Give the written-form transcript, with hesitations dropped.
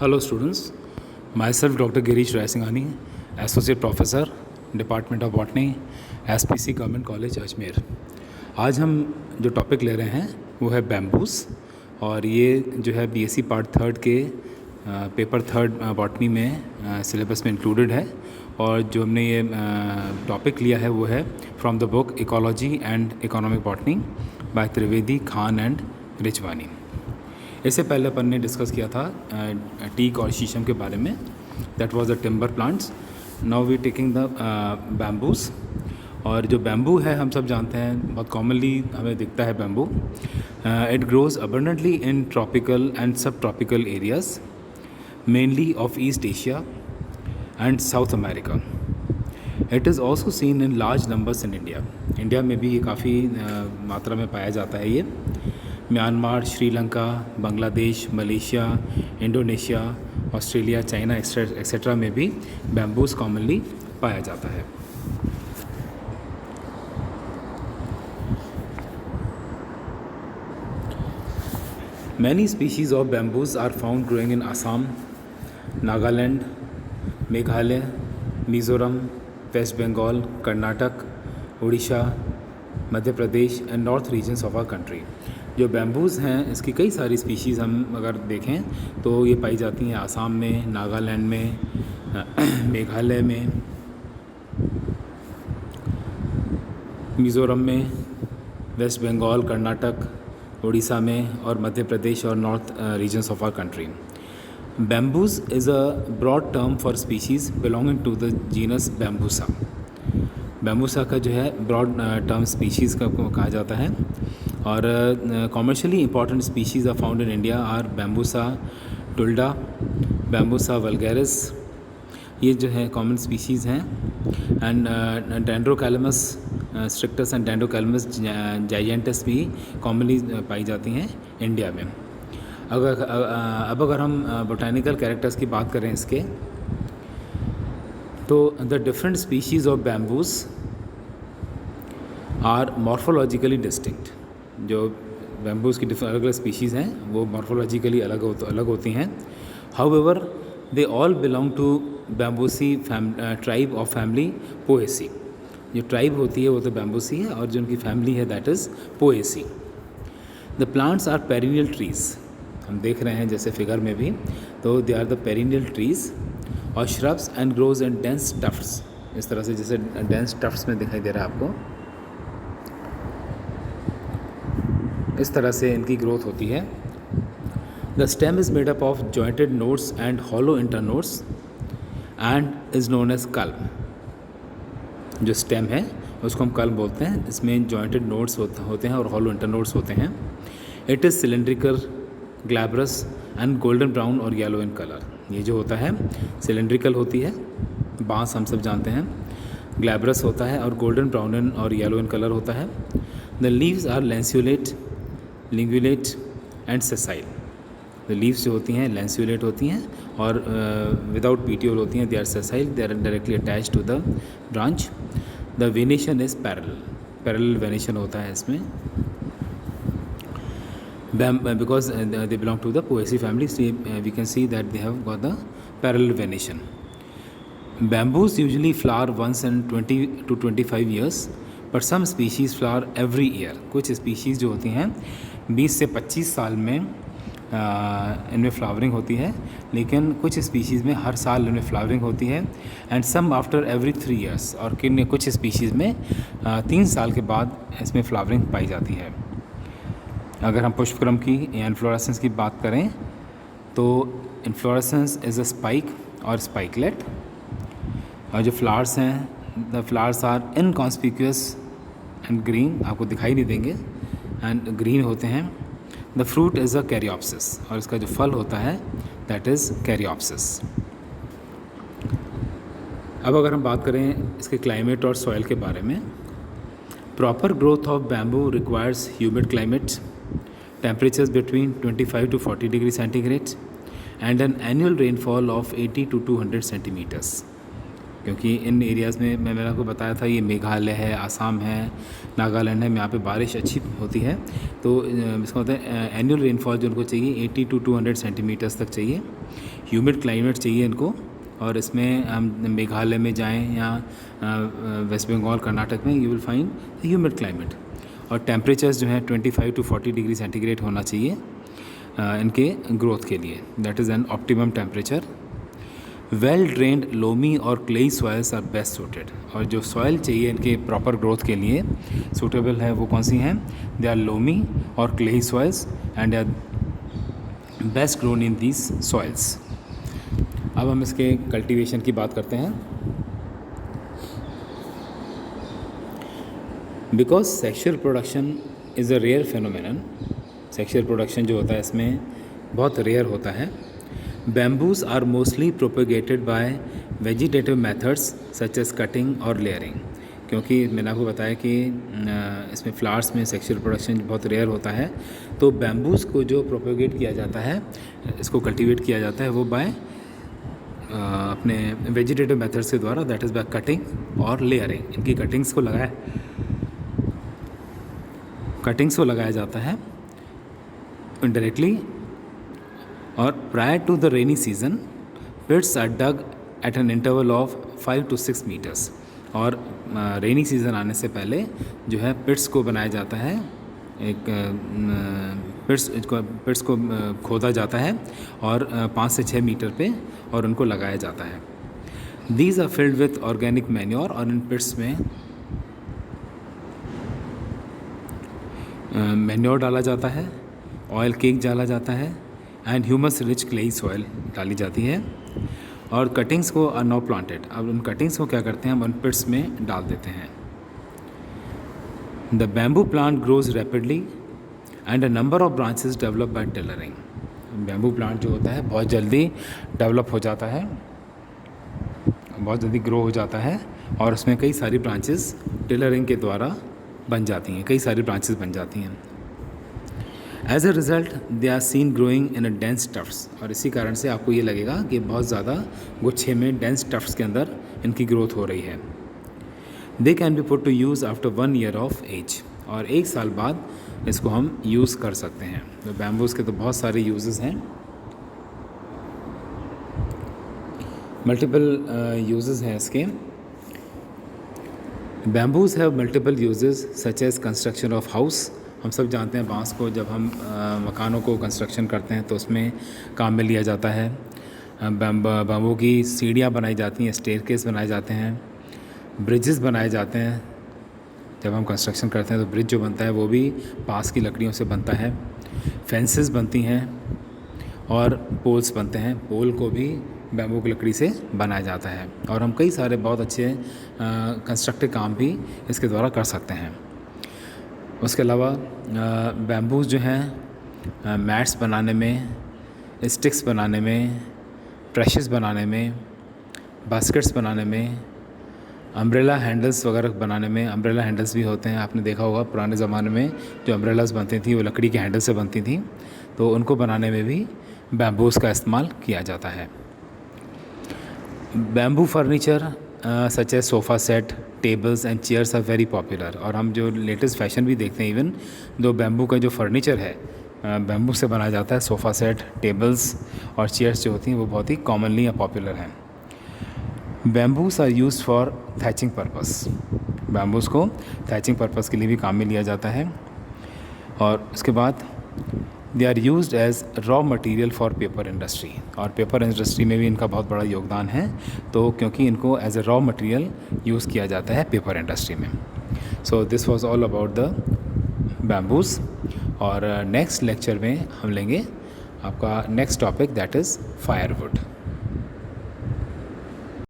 Hello students, myself Dr. Girish Raisinghani, Associate Professor, Department of Botany, SPC Government College Ajmer. आज हम जो topic ले रहे हैं वो है बैम्बूस और ये जो है बीएससी पार्ट थर्ड के पेपर थर्ड बॉटनी में सिलेबस में इंक्लूडेड है। और जो हमने ये टॉपिक लिया है वो है from the book ecology and economic botany by Trivedi, Khan and Richhwani. इससे पहले अपन ने डिस्कस किया था टीक और शीशम के बारे में, that was the timber plants. Now we taking the bamboos. और जो बैम्बू है हम सब जानते हैं, बहुत कॉमनली हमें दिखता है bamboo. It grows abundantly in tropical and sub tropical areas mainly of East Asia and South America. It is also seen in large numbers in India. India में भी ये काफ़ी मात्रा में पाया जाता है। ये Myanmar, Sri Lanka, Bangladesh, Malaysia, Indonesia, Australia, China etcetera में भी बैम्बूस कॉमनली पाया जाता है। Many species of bamboos are found growing in Assam, Nagaland, Meghalaya, Mizoram, West Bengal, Karnataka, Odisha, Madhya Pradesh and north regions of our country. जो बैम्बूज़ हैं इसकी कई सारी स्पीशीज़ हम अगर देखें तो ये पाई जाती हैं आसाम में, नागालैंड में, मेघालय में, मिज़ोरम में, वेस्ट बंगाल, कर्नाटक, उड़ीसा में और मध्य प्रदेश और north regions of our country. Bamboos is a broad term for species belonging to the genus Bambusa. Bambusa का जो है ब्रॉड टर्म स्पीशीज़ का कहा जाता है। और commercially important species are found in India are Bambusa tulda, Bambusa vulgaris, ये जो है कॉमन स्पीशीज़ हैं। And Dendrocalamus strictus and Dendrocalamus giganteus भी कॉमनली पाई जाती हैं इंडिया में। अगर हम बोटानिकल कैरेक्टर्स की बात करें इसके, तो the different species of bamboos are morphologically distinct. जो बैम्बूस की अलग अलग स्पीशीज़ हैं वो मॉर्फोलॉजिकली अलग होती हैं। However they all belong to Bambuseae tribe of family Poaceae. जो ट्राइब होती है वो तो बैम्बूसी है और जो उनकी फैमिली है that is Poaceae. The plants are perennial trees. हम देख रहे हैं जैसे फिगर में भी, तो they are the perennial trees और shrubs and grows in dense tufts. इस तरह से जैसे डेंस टफ्ट्स में दिखाई दे रहा है आपको, इस तरह से इनकी ग्रोथ होती है। The stem is made up of jointed nodes and hollow internodes and is known as culm. जो स्टेम है उसको हम कल्म बोलते हैं। इसमें जॉइंटेड नोड्स होते हैं और हॉलो इंटरनोड्स होते हैं। It is cylindrical, glabrous and golden brown और येलो इन कलर। ये जो होता है सिलेंड्रिकल होती है, बांस हम सब जानते हैं, ग्लैब्रस होता है और गोल्डन ब्राउन और येलो इन कलर होता है। The leaves are lanceolate, lingulate and sessile. The leaves जो होती हैं लैंस्यूलेट होती हैं और विदाउट पीटियोल होती हैं। They are sessile, they are directly attach to the branch. The venation is parallel venation होता है इसमें। Because they belong to the Poaceae family, so we can see that they have got the parallel venation. Bamboos usually flower once in 20 to 25 years, but some species flower every year. कुछ species जो होती हैं 20 से 25 साल में इनमें flowering होती है, लेकिन कुछ स्पीशीज़ में हर साल इनमें फ्लावरिंग होती है। And some after every 3 years, और कुछ स्पीशीज़ में 3 साल के बाद इसमें फ्लावरिंग पाई जाती है। अगर हम पुष्पक्रम की या इन्फ्लोरेसेंस की बात करें तो इन्फ्लोरेसेंस इज़ अ स्पाइक और स्पाइकलेट। और जो फ्लावर्स हैं, the flowers are inconspicuous and green, आपको दिखाई नहीं देंगे, एंड ग्रीन होते हैं। The fruit is a caryopsis, और इसका जो फल होता है दैट इज़ कैरियोप्सिस। अब अगर हम बात करें इसके क्लाइमेट और सॉइल के बारे में, proper growth of bamboo requires humid climate, temperatures between 25 to 40 degrees centigrade and an annual rainfall of 80 to 200 centimeters. क्योंकि इन एरियाज़ में मैंने आपको बताया था, ये मेघालय है, आसाम है, नागालैंड है, यहाँ पे बारिश अच्छी होती है। तो इसका मतलब एनुअल रेनफॉल जो उनको चाहिए 80 to 200 सेंटीमीटर्स तक चाहिए। ह्यूमिड क्लाइमेट चाहिए इनको। और इसमें हम मेघालय में जाएं या वेस्ट बंगाल, कर्नाटक में, you will find humid climate. और टेम्परेचर्स जो हैं 25 to 40 डिग्री सेंटीग्रेड होना चाहिए इनके ग्रोथ के लिए। That is an optimum temperature. Well drained loamy और clayey soils are best suited. और जो सॉइल चाहिए इनके प्रॉपर ग्रोथ के लिए सूटेबल है वो कौन सी हैं? दे आर लोमी और clayey soils and they are best grown in these soils. अब हम इसके कल्टीवेशन की बात करते हैं। Because sexual production is a rare phenomenon, sexual production जो होता है इसमें बहुत रेयर होता है। Bamboos are mostly propagated by vegetative methods such as cutting और लेयरिंग। क्योंकि मैंने आपको बताया कि इसमें फ्लावर्स में सेक्शुअल प्रोडक्शन बहुत रेयर होता है, तो बैम्बूज़ को जो प्रोपेगेट किया जाता है, इसको कल्टीवेट किया जाता है, वो बाय अपने वेजिटेटिव मेथड्स के द्वारा, दैट इज़ बाय कटिंग और लेयरिंग। इनकी कटिंग्स को लगाया जाता है इनडायरेक्टली। और prior to the rainy season pits are dug at an interval of 5 to 6 meters. और रेनी सीज़न आने से पहले जो है पिट्स को बनाया जाता है, एक पिट्स को खोदा जाता है और 5 से 6 मीटर पे, और उनको लगाया जाता है। These are filled with organic manure. और इन पिट्स में मैन्योर डाला जाता है, ऑयल केक डाला जाता है and humus rich clayey soil डाली जाती है। और कटिंग्स को आर नाउ प्लांटेड। अब उन कटिंग्स को क्या करते हैं, हम उन पिट्स में डाल देते हैं। The bamboo plant grows rapidly and a number of branches develop by tailoring. Bamboo plant जो होता है बहुत जल्दी डेवलप हो जाता है, बहुत जल्दी ग्रो हो जाता है, और उसमें कई सारी ब्रांचेस टेलरिंग के द्वारा बन जाती हैं, कई सारी ब्रांचेस बन जाती हैं। As a result they are seen growing in a dense tufts. और इसी कारण से आपको ये लगेगा कि बहुत ज़्यादा गुच्छे में डेंस टफ्ट्स के अंदर इनकी ग्रोथ हो रही है। They can be put to use after 1 year of age. और 1 साल बाद इसको हम यूज़ कर सकते हैं। तो बैम्बूज़ के तो बहुत सारे यूजेस हैं, मल्टीपल यूजेस हैं इसके। Bamboos have multiple uses such as construction of house. हम सब जानते हैं बांस को जब हम मकानों को कंस्ट्रक्शन करते हैं तो उसमें काम में लिया जाता है। बैम्बू की सीढ़ियाँ बनाई जाती हैं, स्टेयरकेस बनाए जाते हैं, ब्रिजेस बनाए जाते हैं। जब हम कंस्ट्रक्शन करते हैं तो ब्रिज जो बनता है वो भी बांस की लकड़ियों से बनता है। फेंसेस बनती हैं और पोल्स बनते हैं, पोल को भी बैम्बू की लकड़ी से बनाया जाता है। और हम कई सारे बहुत अच्छे कंस्ट्रक्टिव काम भी इसके द्वारा कर सकते हैं। उसके अलावा बैम्बूज जो हैं मैट्स बनाने में, स्टिक्स बनाने में, ट्रैशेस बनाने में, बास्केट्स बनाने में, अम्ब्रेला हैंडल्स वगैरह बनाने में। अम्ब्रेला हैंडल्स भी होते हैं, आपने देखा होगा पुराने ज़माने में जो अम्ब्रेलास बनती थी वो लकड़ी के हैंडल से बनती थी, तो उनको बनाने में भी बैम्बूज़ का इस्तेमाल किया जाता है। Bamboo furniture such as sofa set, tables and chairs are very popular. और हम जो लेटेस्ट फैशन भी देखते हैं, इवन दो बैम्बू का जो फर्नीचर है बैम्बू से बनाया जाता है, सोफ़ा सेट, टेबल्स और चेयर्स जो होती हैं वो बहुत ही कॉमनली या पॉपुलर हैं। Bamboos are used for thatching purpose. Bamboos को थैचिंग पर्पस के लिए भी काम में लिया जाता है। और उसके बाद they are used as raw material for paper industry. और पेपर इंडस्ट्री में भी इनका बहुत बड़ा योगदान है, तो क्योंकि इनको as a raw material use किया जाता है पेपर इंडस्ट्री में। So this was all about the bamboos. और नेक्स्ट लेक्चर में हम लेंगे आपका next topic, that is firewood.